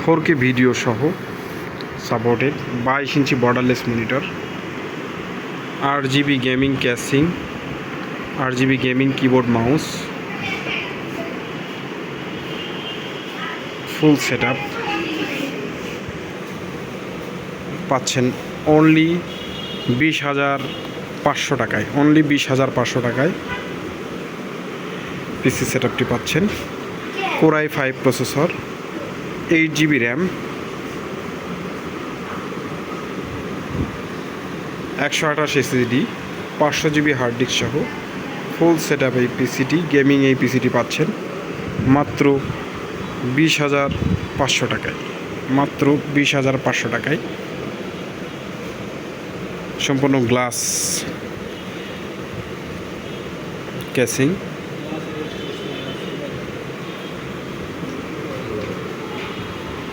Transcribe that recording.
4K video সহ supported, 22 inch borderless monitor, RGB gaming casing, RGB gaming keyboard mouse, full set up পাচ্ছেন only 20,500 টাকায়। Only 20,500 টাকায় PC set আপটি পাচ্ছেন। Core i5 processor, 8GB RAM, 128 SSD, 500GB hard disk সহ full set up এই পিসিটি, gaming এই পিসিটি পাচ্ছেন মাত্র 20,500 টাকায়। মাত্র 20,500 টাকায় সম্পূর্ণ গ্লাস ক্যাসিং।